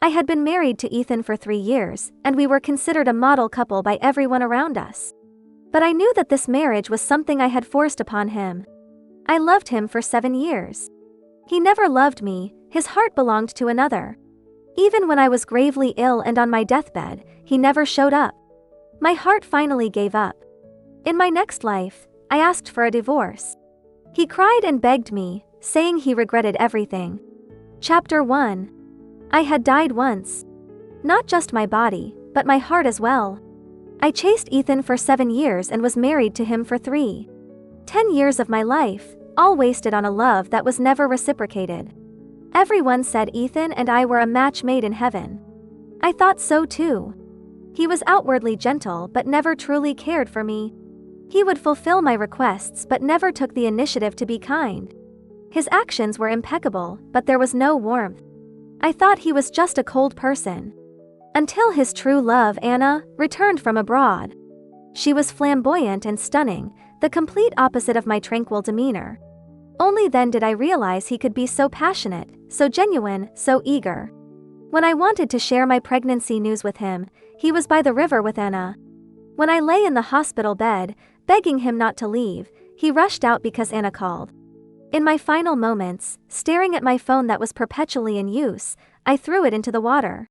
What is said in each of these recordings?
I had been married to Ethan for 3 years, and we were considered a model couple by everyone around us. But I knew that this marriage was something I had forced upon him. I loved him for 7 years. He never loved me, his heart belonged to another. Even when I was gravely ill and on my deathbed, he never showed up. My heart finally gave up. In my next life, I asked for a divorce. He cried and begged me, saying he regretted everything. Chapter 1. I had died once. Not just my body, but my heart as well. I chased Ethan for 7 years and was married to him for 3. 10 years of my life, all wasted on a love that was never reciprocated. Everyone said Ethan and I were a match made in heaven. I thought so too. He was outwardly gentle but never truly cared for me. He would fulfill my requests but never took the initiative to be kind. His actions were impeccable, but there was no warmth. I thought he was just a cold person. Until his true love, Anna, returned from abroad. She was flamboyant and stunning, the complete opposite of my tranquil demeanor. Only then did I realize he could be so passionate, so genuine, so eager. When I wanted to share my pregnancy news with him, he was by the river with Anna. When I lay in the hospital bed, begging him not to leave, he rushed out because Anna called. In my final moments, staring at my phone that was perpetually in use, I threw it into the water.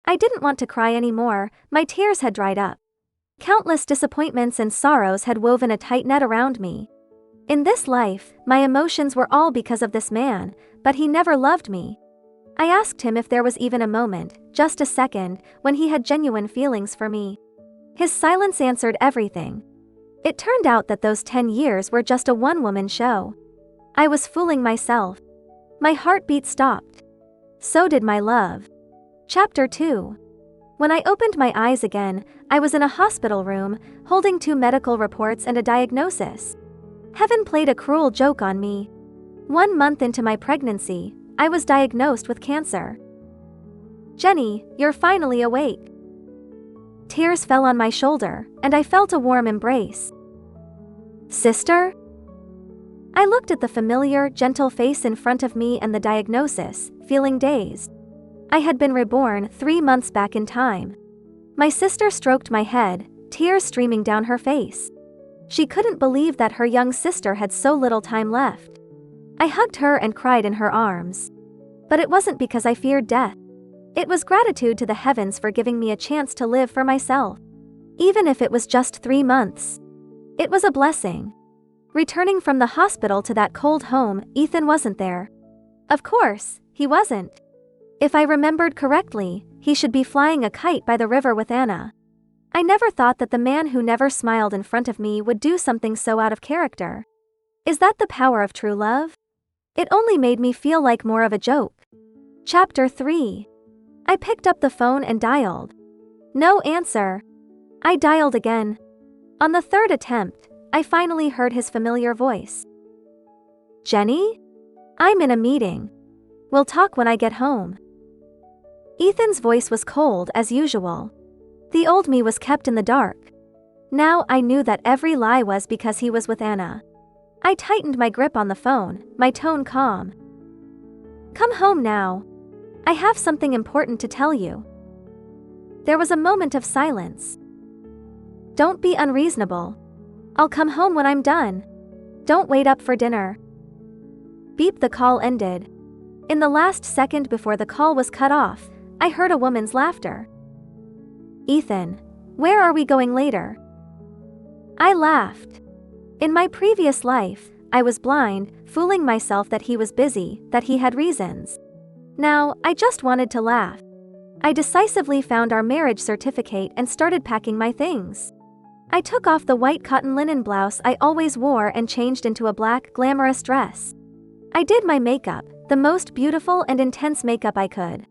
I didn't want to cry anymore, my tears had dried up. Countless disappointments and sorrows had woven a tight net around me. In this life, my emotions were all because of this man, but he never loved me. I asked him if there was even a moment, just a second, when he had genuine feelings for me. His silence answered everything. It turned out that those 10 years were just a one-woman show. I was fooling myself. My heartbeat stopped. So did my love. Chapter 2. When I opened my eyes again, I was in a hospital room, holding 2 medical reports and a diagnosis. Heaven played a cruel joke on me. 1 month into my pregnancy, I was diagnosed with cancer. "Jenny, you're finally awake." Tears fell on my shoulder, and I felt a warm embrace. "Sister?" I looked at the familiar, gentle face in front of me and the diagnosis, feeling dazed. I had been reborn 3 months back in time. My sister stroked my head, tears streaming down her face. She couldn't believe that her young sister had so little time left. I hugged her and cried in her arms. But it wasn't because I feared death. It was gratitude to the heavens for giving me a chance to live for myself. Even if it was just 3 months. It was a blessing. Returning from the hospital to that cold home, Ethan wasn't there. Of course, he wasn't. If I remembered correctly, he should be flying a kite by the river with Anna. I never thought that the man who never smiled in front of me would do something so out of character. Is that the power of true love? It only made me feel like more of a joke. Chapter 3. I picked up the phone and dialed. No answer. I dialed again. On the 3rd attempt, I finally heard his familiar voice. "Jenny? I'm in a meeting. We'll talk when I get home." Ethan's voice was cold as usual. The old me was kept in the dark. Now I knew that every lie was because he was with Anna. I tightened my grip on the phone, my tone calm. "Come home now. I have something important to tell you." There was a moment of silence. "Don't be unreasonable. I'll come home when I'm done. Don't wait up for dinner." Beep, the call ended. In the last second before the call was cut off, I heard a woman's laughter. "Ethan, where are we going later?" I laughed. In my previous life, I was blind, fooling myself that he was busy, that he had reasons. Now, I just wanted to laugh. I decisively found our marriage certificate and started packing my things. I took off the white cotton linen blouse I always wore and changed into a black, glamorous dress. I did my makeup, the most beautiful and intense makeup I could.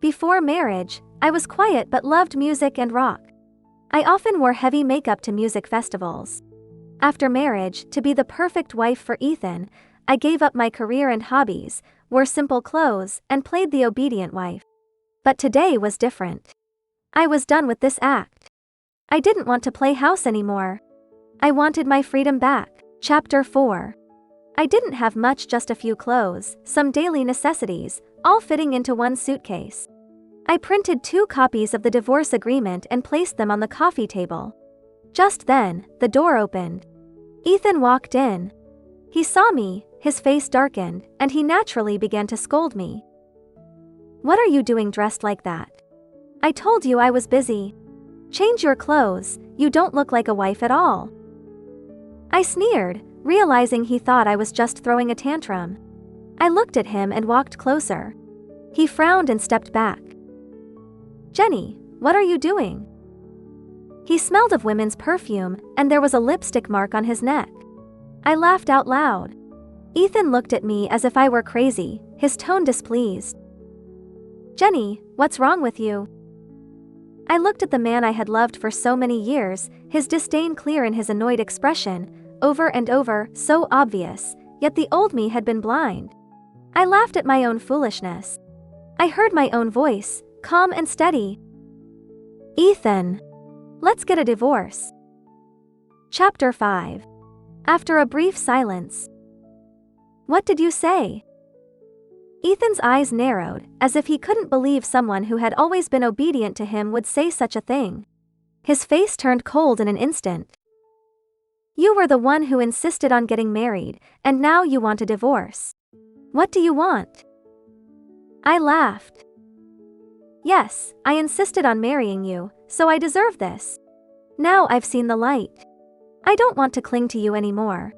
Before marriage, I was quiet but loved music and rock. I often wore heavy makeup to music festivals. After marriage, to be the perfect wife for Ethan, I gave up my career and hobbies, wore simple clothes, and played the obedient wife. But today was different. I was done with this act. I didn't want to play house anymore. I wanted my freedom back. Chapter 4. I didn't have much, just a few clothes, some daily necessities, all fitting into one suitcase. I printed 2 copies of the divorce agreement and placed them on the coffee table. Just then, the door opened. Ethan walked in. He saw me, his face darkened, and he naturally began to scold me. "What are you doing dressed like that? I told you I was busy. Change your clothes, you don't look like a wife at all." I sneered, realizing he thought I was just throwing a tantrum. I looked at him and walked closer. He frowned and stepped back. "Jenny, what are you doing?" He smelled of women's perfume, and there was a lipstick mark on his neck. I laughed out loud. Ethan looked at me as if I were crazy, his tone displeased. "Jenny, what's wrong with you?" I looked at the man I had loved for so many years, his disdain clear in his annoyed expression, over and over, so obvious, yet the old me had been blind. I laughed at my own foolishness. I heard my own voice, calm and steady. "Ethan, let's get a divorce." Chapter 5. After a brief silence. "What did you say?" Ethan's eyes narrowed, as if he couldn't believe someone who had always been obedient to him would say such a thing. His face turned cold in an instant. "You were the one who insisted on getting married, and now you want a divorce. What do you want?" I laughed. "Yes, I insisted on marrying you, so I deserve this. Now I've seen the light. I don't want to cling to you anymore.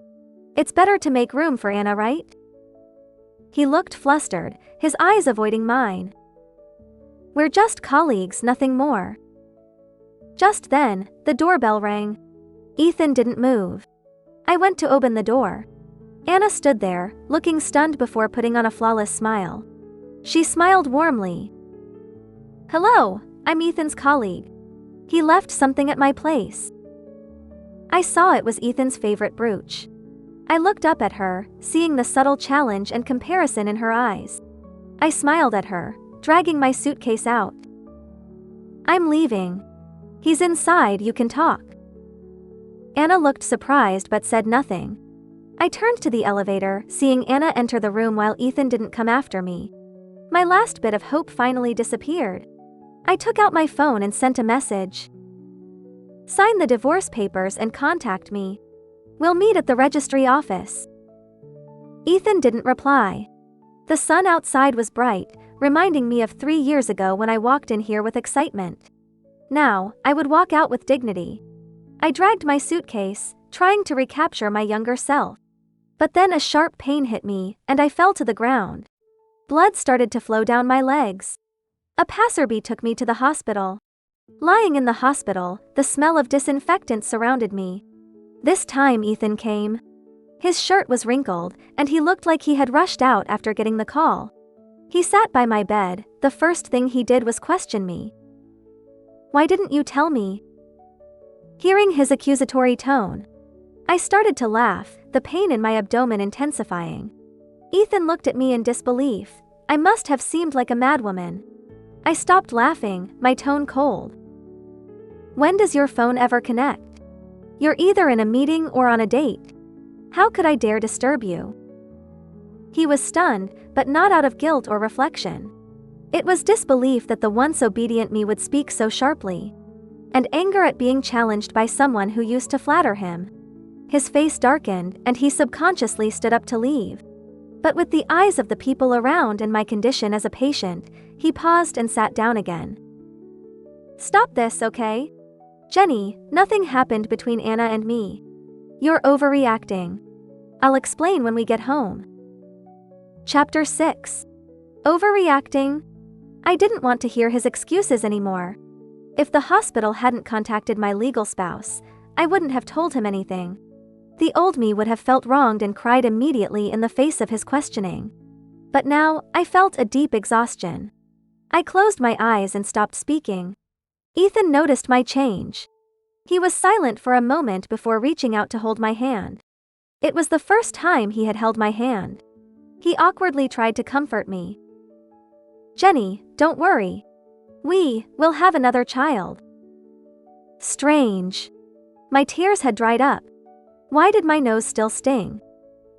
It's better to make room for Anna, right?" He looked flustered, his eyes avoiding mine. "We're just colleagues, nothing more." Just then, the doorbell rang. Ethan didn't move. I went to open the door. Anna stood there, looking stunned before putting on a flawless smile. She smiled warmly. "Hello, I'm Ethan's colleague. He left something at my place." I saw it was Ethan's favorite brooch. I looked up at her, seeing the subtle challenge and comparison in her eyes. I smiled at her, dragging my suitcase out. "I'm leaving. He's inside, you can talk." Anna looked surprised but said nothing. I turned to the elevator, seeing Anna enter the room while Ethan didn't come after me. My last bit of hope finally disappeared. I took out my phone and sent a message. "Sign the divorce papers and contact me. We'll meet at the registry office." Ethan didn't reply. The sun outside was bright, reminding me of 3 years ago when I walked in here with excitement. Now, I would walk out with dignity. I dragged my suitcase, trying to recapture my younger self. But then a sharp pain hit me, and I fell to the ground. Blood started to flow down my legs. A passerby took me to the hospital. Lying in the hospital, the smell of disinfectant surrounded me. This time Ethan came. His shirt was wrinkled, and he looked like he had rushed out after getting the call. He sat by my bed. The first thing he did was question me. "Why didn't you tell me?" Hearing his accusatory tone, I started to laugh, the pain in my abdomen intensifying. Ethan looked at me in disbelief. I must have seemed like a madwoman. I stopped laughing, my tone cold. "When does your phone ever connect? You're either in a meeting or on a date. How could I dare disturb you?" He was stunned, but not out of guilt or reflection. It was disbelief that the once obedient me would speak so sharply, and anger at being challenged by someone who used to flatter him. His face darkened, and he subconsciously stood up to leave. But with the eyes of the people around and my condition as a patient, he paused and sat down again. "Stop this, okay? Jenny, nothing happened between Anna and me. You're overreacting. I'll explain when we get home." Chapter 6. Overreacting? I didn't want to hear his excuses anymore. If the hospital hadn't contacted my legal spouse, I wouldn't have told him anything. The old me would have felt wronged and cried immediately in the face of his questioning. But now, I felt a deep exhaustion. I closed my eyes and stopped speaking. Ethan noticed my change. He was silent for a moment before reaching out to hold my hand. It was the first time he had held my hand. He awkwardly tried to comfort me. "Jenny, don't worry. We'll have another child." Strange. My tears had dried up. Why did my nose still sting?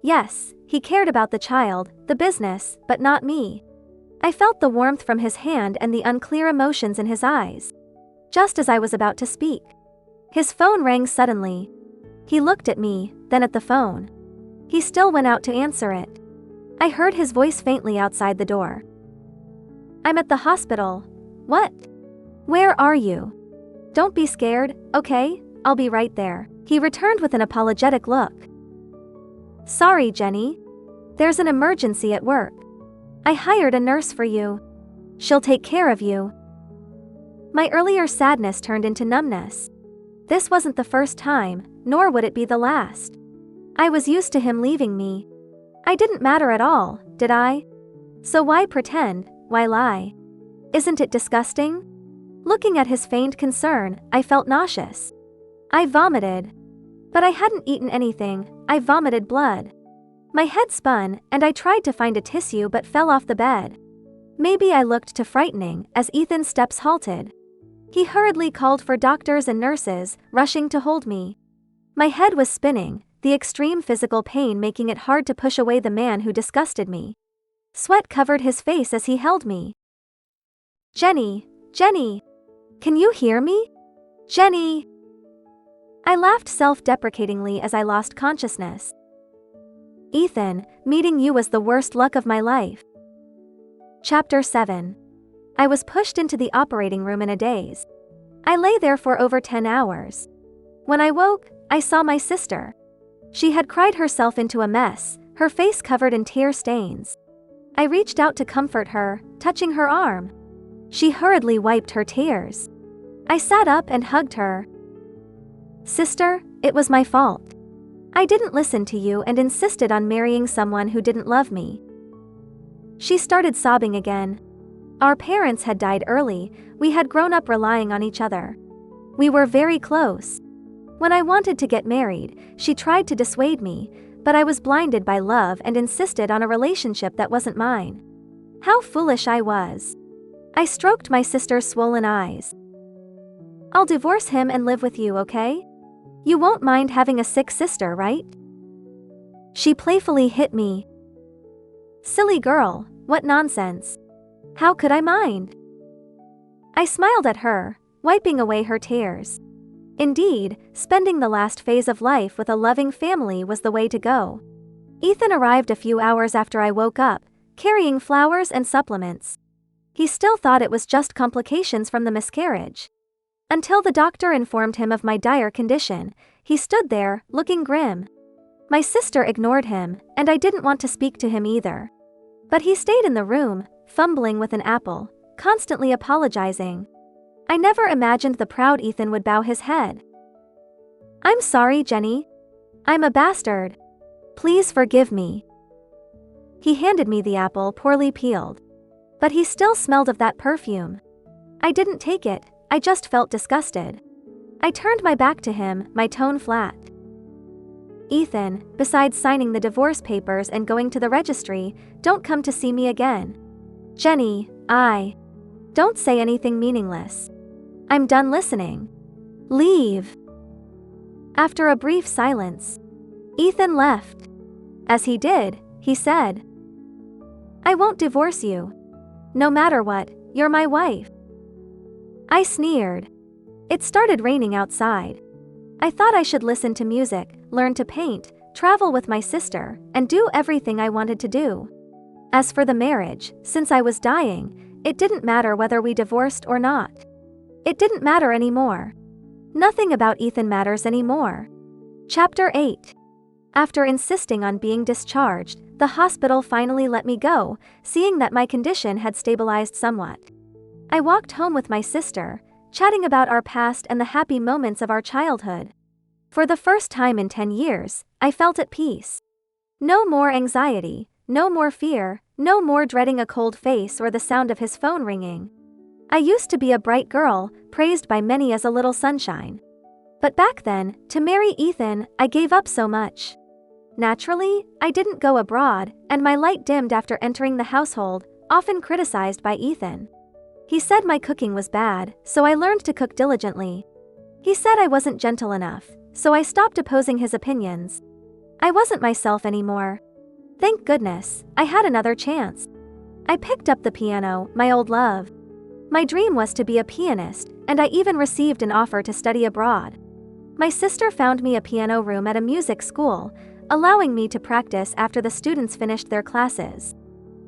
Yes, he cared about the child, the business, but not me. I felt the warmth from his hand and the unclear emotions in his eyes. Just as I was about to speak, his phone rang suddenly. He looked at me, then at the phone. He still went out to answer it. I heard his voice faintly outside the door. "I'm at the hospital." "What? Where are you?" "Don't be scared, okay? I'll be right there." He returned with an apologetic look. "Sorry, Jenny. There's an emergency at work. I hired a nurse for you. She'll take care of you." My earlier sadness turned into numbness. This wasn't the first time, nor would it be the last. I was used to him leaving me. I didn't matter at all, did I? So why pretend, why lie? Isn't it disgusting? Looking at his feigned concern, I felt nauseous. I vomited. But I hadn't eaten anything, I vomited blood. My head spun, and I tried to find a tissue but fell off the bed. Maybe I looked too frightening as Ethan's steps halted. He hurriedly called for doctors and nurses, rushing to hold me. My head was spinning, the extreme physical pain making it hard to push away the man who disgusted me. Sweat covered his face as he held me. "Jenny, Jenny! Can you hear me? Jenny!" I laughed self-deprecatingly as I lost consciousness. "Ethan, meeting you was the worst luck of my life." Chapter 7. I was pushed into the operating room in a daze. I lay there for over 10 hours. When I woke, I saw my sister. She had cried herself into a mess, her face covered in tear stains. I reached out to comfort her, touching her arm. She hurriedly wiped her tears. I sat up and hugged her. "Sister, it was my fault. I didn't listen to you and insisted on marrying someone who didn't love me." She started sobbing again. Our parents had died early, we had grown up relying on each other. We were very close. When I wanted to get married, she tried to dissuade me, but I was blinded by love and insisted on a relationship that wasn't mine. How foolish I was. I stroked my sister's swollen eyes. "I'll divorce him and live with you, okay? You won't mind having a sick sister, right?" She playfully hit me. "Silly girl, what nonsense. How could I mind?" I smiled at her, wiping away her tears. Indeed, spending the last phase of life with a loving family was the way to go. Ethan arrived a few hours after I woke up, carrying flowers and supplements. He still thought it was just complications from the miscarriage. Until the doctor informed him of my dire condition, he stood there, looking grim. My sister ignored him, and I didn't want to speak to him either. But he stayed in the room, fumbling with an apple, constantly apologizing. I never imagined the proud Ethan would bow his head. "I'm sorry, Jenny. I'm a bastard. Please forgive me." He handed me the apple poorly peeled. But he still smelled of that perfume. I didn't take it, I just felt disgusted. I turned my back to him, my tone flat. "Ethan, besides signing the divorce papers and going to the registry, don't come to see me again." "Jenny, don't say anything meaningless. I'm done listening. Leave." After a brief silence, Ethan left. As he did, he said, "I won't divorce you. No matter what, you're my wife." I sneered. It started raining outside. I thought I should listen to music, learn to paint, travel with my sister, and do everything I wanted to do. As for the marriage, since I was dying, it didn't matter whether we divorced or not. It didn't matter anymore. Nothing about Ethan matters anymore. Chapter 8. After insisting on being discharged, the hospital finally let me go, seeing that my condition had stabilized somewhat. I walked home with my sister, chatting about our past and the happy moments of our childhood. For the first time in 10 years, I felt at peace. No more anxiety, no more fear, no more dreading a cold face or the sound of his phone ringing. I used to be a bright girl, praised by many as a little sunshine. But back then, to marry Ethan, I gave up so much. Naturally, I didn't go abroad, and my light dimmed after entering the household, often criticized by Ethan. He said my cooking was bad, so I learned to cook diligently. He said I wasn't gentle enough, so I stopped opposing his opinions. I wasn't myself anymore. Thank goodness, I had another chance. I picked up the piano, my old love. My dream was to be a pianist, and I even received an offer to study abroad. My sister found me a piano room at a music school, allowing me to practice after the students finished their classes.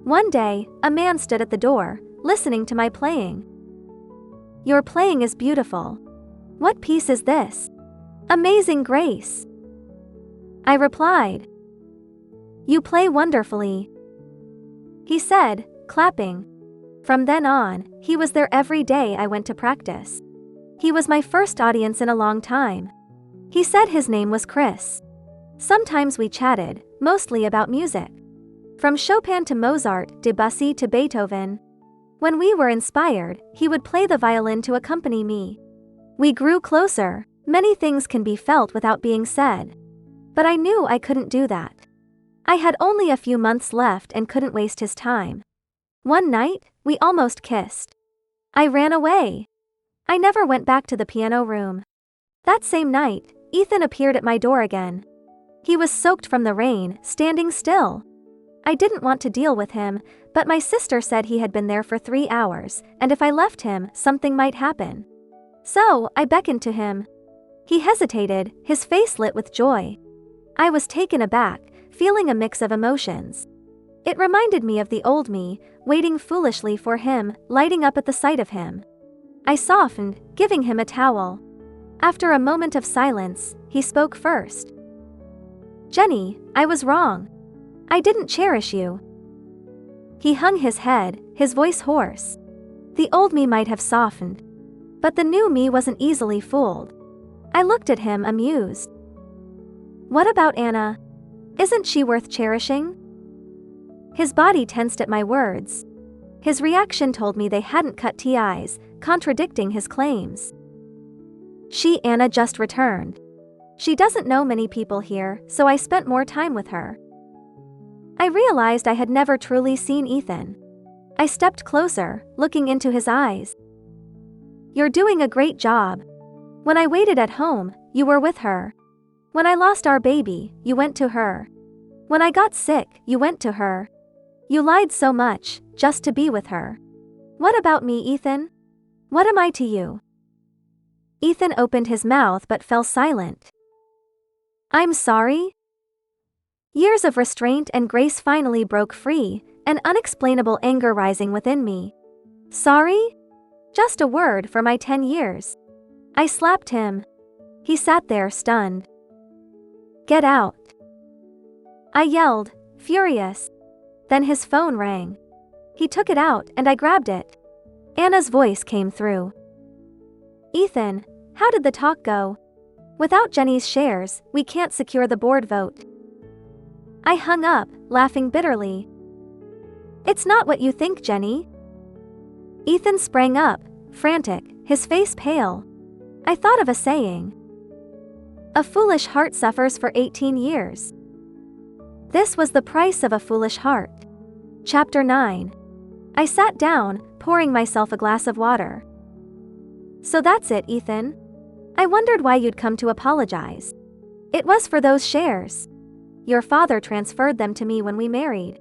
One day, a man stood at the door, listening to my playing. "Your playing is beautiful. What piece is this?" "Amazing Grace," I replied. "You play wonderfully," he said, clapping. From then on, he was there every day I went to practice. He was my first audience in a long time. He said his name was Chris. Sometimes we chatted, mostly about music. From Chopin to Mozart, Debussy to Beethoven. When we were inspired, he would play the violin to accompany me. We grew closer. Many things can be felt without being said. But I knew I couldn't do that. I had only a few months left and couldn't waste his time. One night, we almost kissed. I ran away. I never went back to the piano room. That same night, Ethan appeared at my door again. He was soaked from the rain, standing still. I didn't want to deal with him, but my sister said he had been there for 3 hours, and if I left him, something might happen. So, I beckoned to him. He hesitated, his face lit with joy. I was taken aback, feeling a mix of emotions. It reminded me of the old me, waiting foolishly for him, lighting up at the sight of him. I softened, giving him a towel. After a moment of silence, he spoke first. "Jenny, I was wrong. I didn't cherish you." He hung his head, his voice hoarse. The old me might have softened. But the new me wasn't easily fooled. I looked at him amused. "What about Anna? Isn't she worth cherishing?" His body tensed at my words. His reaction told me they hadn't cut ties, contradicting his claims. Anna just returned. She doesn't know many people here, so I spent more time with her. I realized I had never truly seen Ethan. I stepped closer, looking into his eyes. "You're doing a great job. When I waited at home, you were with her. When I lost our baby, you went to her. When I got sick, you went to her. You lied so much, just to be with her. What about me, Ethan? What am I to you?" Ethan opened his mouth but fell silent. "I'm sorry?" Years of restraint and grace finally broke free, an unexplainable anger rising within me. "Sorry? Just a word for my 10 years. I slapped him. He sat there stunned. "Get out," I yelled, furious. Then his phone rang. He took it out and I grabbed it. Anna's voice came through. "Ethan, how did the talk go? Without Jenny's shares, we can't secure the board vote." I hung up, laughing bitterly. "It's not what you think, Jenny." Ethan sprang up, frantic, his face pale. I thought of a saying. "A foolish heart suffers for 18 years. This was the price of a foolish heart. Chapter 9. I sat down, pouring myself a glass of water. "So that's it, Ethan? I wondered why you'd come to apologize." "It was for those shares. Your father transferred them to me when we married.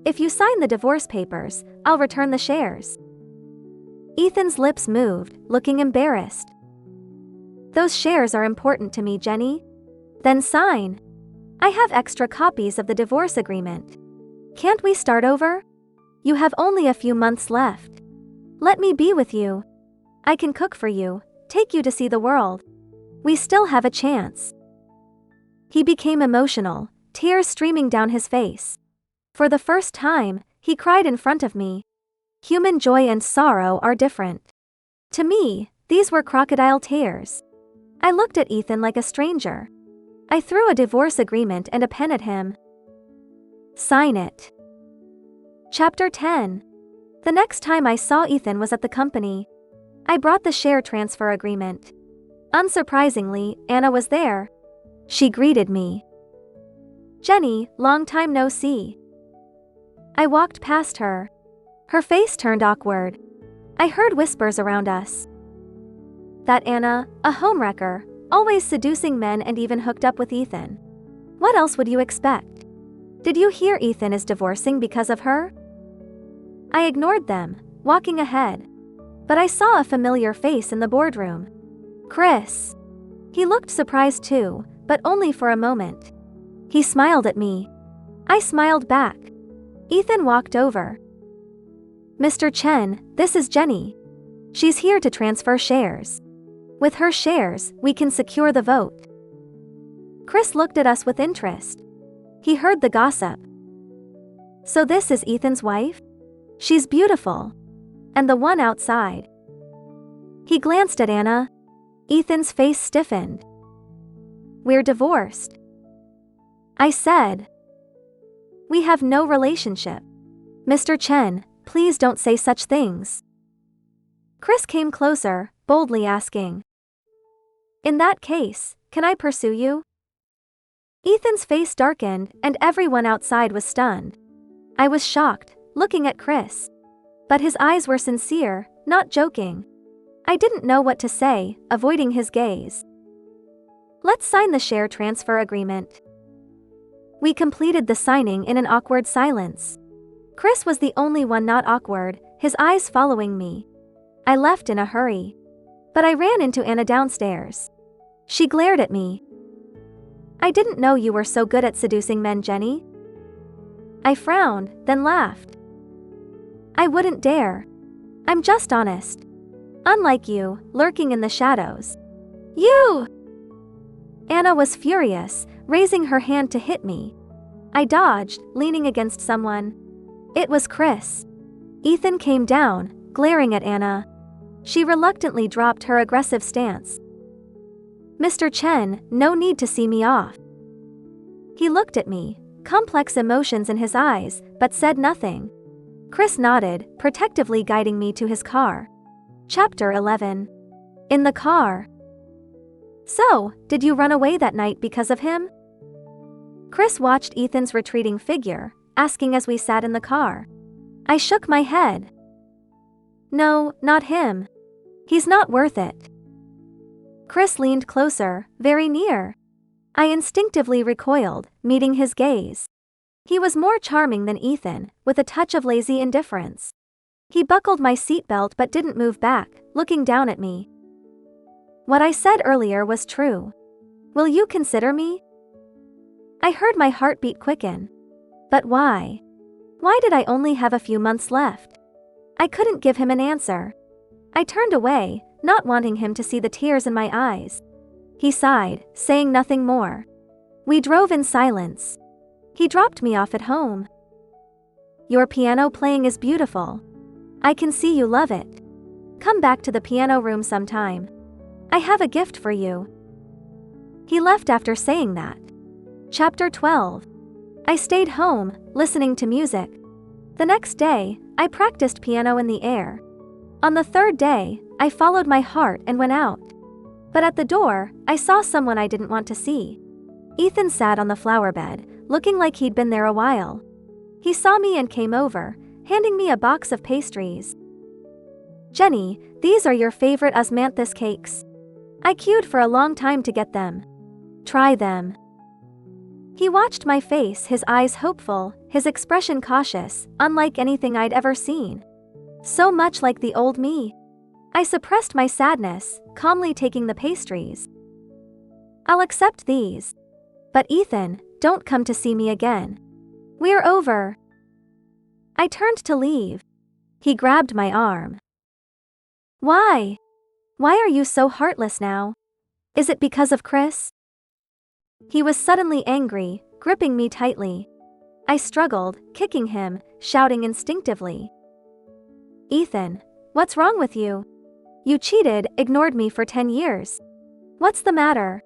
If you sign the divorce papers, I'll return the shares." Ethan's lips moved, looking embarrassed. "Those shares are important to me, Jenny." "Then sign. I have extra copies of the divorce agreement. Can't we start over? You have only a few months left. Let me be with you. I can cook for you, take you to see the world. We still have a chance." He became emotional, tears streaming down his face. For the first time, he cried in front of me. Human joy and sorrow are different. To me, these were crocodile tears. I looked at Ethan like a stranger. I threw a divorce agreement and a pen at him. "Sign it." Chapter 10. The next time I saw Ethan was at the company. I brought the share transfer agreement. Unsurprisingly, Anna was there. She greeted me. "Jenny, long time no see." I walked past her. Her face turned awkward. I heard whispers around us. That Anna, a homewrecker, always seducing men and even hooked up with Ethan. What else would you expect? Did you hear Ethan is divorcing because of her? I ignored them, walking ahead. But I saw a familiar face in the boardroom. Chris. He looked surprised too, but only for a moment. He smiled at me. I smiled back. Ethan walked over. Mr. Chen, this is Jenny. She's here to transfer shares. With her shares, we can secure the vote. Chris looked at us with interest. He heard the gossip. So this is Ethan's wife? She's beautiful. And the one outside. He glanced at Anna. Ethan's face stiffened. We're divorced. I said. We have no relationship. Mr. Chen, please don't say such things. Chris came closer, boldly asking. In that case, can I pursue you? Ethan's face darkened and everyone outside was stunned. I was shocked, looking at Chris. But his eyes were sincere, not joking. I didn't know what to say, avoiding his gaze. Let's sign the share transfer agreement. We completed the signing in an awkward silence. Chris was the only one not awkward, his eyes following me. I left in a hurry. But I ran into Anna downstairs. She glared at me. I didn't know you were so good at seducing men, Jenny. I frowned, then laughed. I wouldn't dare. I'm just honest. Unlike you, lurking in the shadows. You! Anna was furious, raising her hand to hit me. I dodged, leaning against someone. It was Chris. Ethan came down, glaring at Anna. She reluctantly dropped her aggressive stance. Mr. Chen, no need to see me off. He looked at me, complex emotions in his eyes, but said nothing. Chris nodded, protectively guiding me to his car. Chapter 11. In the car. So, did you run away that night because of him? Chris watched Ethan's retreating figure, asking as we sat in the car. I shook my head. No, not him. He's not worth it. Chris leaned closer, very near. I instinctively recoiled, meeting his gaze. He was more charming than Ethan, with a touch of lazy indifference. He buckled my seatbelt but didn't move back, looking down at me. What I said earlier was true. Will you consider me? I heard my heartbeat quicken. But why? Why did I only have a few months left? I couldn't give him an answer. I turned away, not wanting him to see the tears in my eyes. He sighed, saying nothing more. We drove in silence. He dropped me off at home. Your piano playing is beautiful. I can see you love it. Come back to the piano room sometime. I have a gift for you. He left after saying that. Chapter 12. I stayed home, listening to music. The next day, I practiced piano in the air. On the third day, I followed my heart and went out. But at the door, I saw someone I didn't want to see. Ethan sat on the flower bed, looking like he'd been there a while. He saw me and came over, handing me a box of pastries. Jenny, these are your favorite osmanthus cakes. I queued for a long time to get them. Try them. He watched my face, his eyes hopeful, his expression cautious, unlike anything I'd ever seen. So much like the old me. I suppressed my sadness, calmly taking the pastries. I'll accept these. But Ethan, don't come to see me again. We're over. I turned to leave. He grabbed my arm. Why? Why are you so heartless now? Is it because of Chris? He was suddenly angry, gripping me tightly. I struggled, kicking him, shouting instinctively. Ethan, what's wrong with you? You cheated, ignored me for 10 years. What's the matter?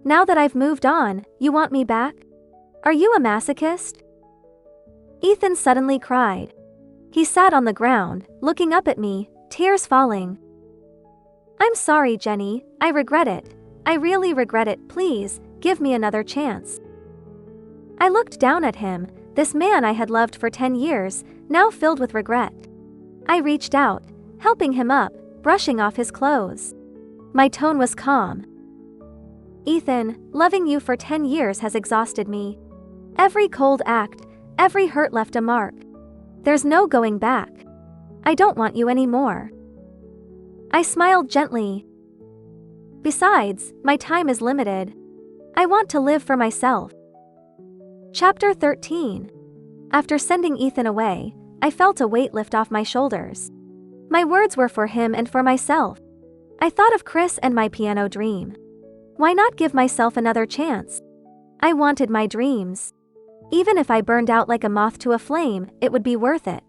Now that I've moved on, you want me back? Are you a masochist? Ethan suddenly cried. He sat on the ground, looking up at me, tears falling. I'm sorry, Jenny, I regret it. I really regret it, please, give me another chance. I looked down at him, this man I had loved for 10 years, now filled with regret. I reached out, helping him up, brushing off his clothes. My tone was calm. Ethan, loving you for 10 years has exhausted me. Every cold act, every hurt left a mark. There's no going back. I don't want you anymore. I smiled gently. Besides, my time is limited. I want to live for myself. Chapter 13. After sending Ethan away, I felt a weight lift off my shoulders. My words were for him and for myself. I thought of Chris and my piano dream. Why not give myself another chance? I wanted my dreams. Even if I burned out like a moth to a flame, it would be worth it.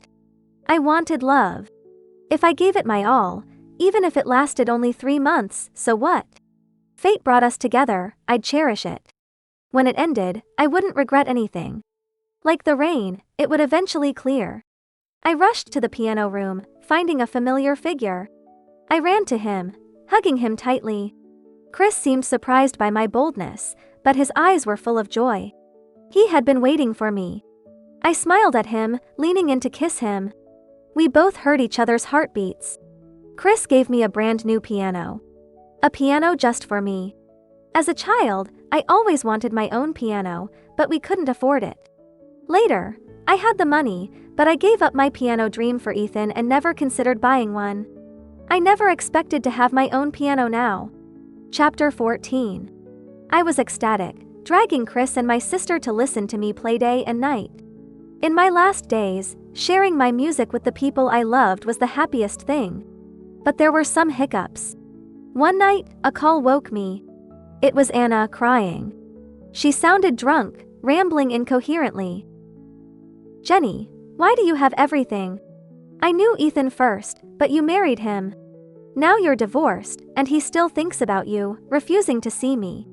I wanted love. If I gave it my all, even if it lasted only 3 months, so what? Fate brought us together, I'd cherish it. When it ended, I wouldn't regret anything. Like the rain, it would eventually clear. I rushed to the piano room, finding a familiar figure. I ran to him, hugging him tightly. Chris seemed surprised by my boldness, but his eyes were full of joy. He had been waiting for me. I smiled at him, leaning in to kiss him. We both heard each other's heartbeats. Chris gave me a brand new piano. A piano just for me. As a child, I always wanted my own piano, but we couldn't afford it. Later, I had the money, but I gave up my piano dream for Ethan and never considered buying one. I never expected to have my own piano now. Chapter 14. I was ecstatic, dragging Chris and my sister to listen to me play day and night. In my last days, sharing my music with the people I loved was the happiest thing. But there were some hiccups. One night, a call woke me. It was Anna crying. She sounded drunk, rambling incoherently. Jenny, why do you have everything? I knew Ethan first, but you married him. Now you're divorced, and he still thinks about you, refusing to see me.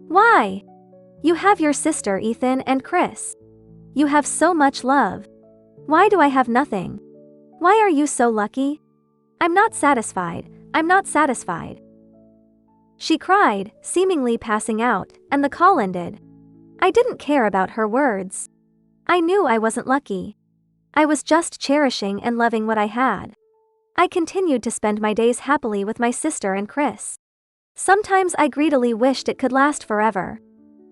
Why? You have your sister Ethan and Chris. You have so much love. Why do I have nothing? Why are you so lucky? I'm not satisfied, I'm not satisfied. She cried, seemingly passing out, and the call ended. I didn't care about her words. I knew I wasn't lucky. I was just cherishing and loving what I had. I continued to spend my days happily with my sister and Chris. Sometimes I greedily wished it could last forever.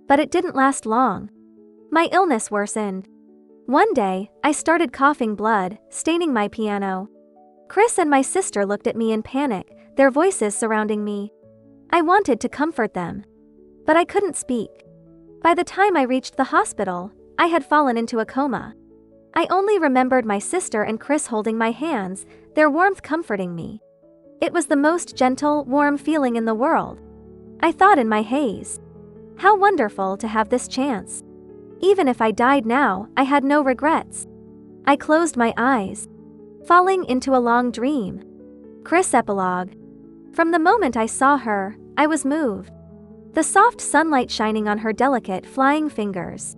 But it didn't last long. My illness worsened. One day, I started coughing blood, staining my piano. Chris and my sister looked at me in panic, their voices surrounding me. I wanted to comfort them. But I couldn't speak. By the time I reached the hospital, I had fallen into a coma. I only remembered my sister and Chris holding my hands, their warmth comforting me. It was the most gentle, warm feeling in the world. I thought in my haze. How wonderful to have this chance. Even if I died now, I had no regrets. I closed my eyes, falling into a long dream. Chris epilogue. From the moment I saw her, I was moved. The soft sunlight shining on her delicate, flying fingers.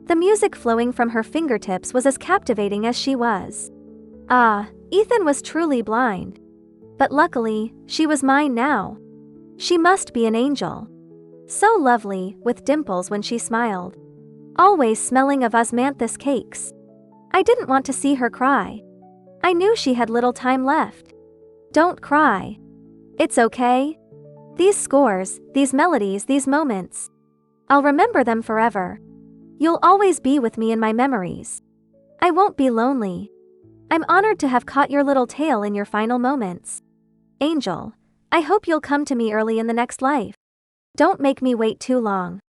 The music flowing from her fingertips was as captivating as she was. Ah, Ethan was truly blind. But luckily, she was mine now. She must be an angel. So lovely, with dimples when she smiled. Always smelling of osmanthus cakes. I didn't want to see her cry. I knew she had little time left. Don't cry. It's okay. These scores, these melodies, these moments. I'll remember them forever. You'll always be with me in my memories. I won't be lonely. I'm honored to have caught your little tale in your final moments. Angel, I hope you'll come to me early in the next life. Don't make me wait too long.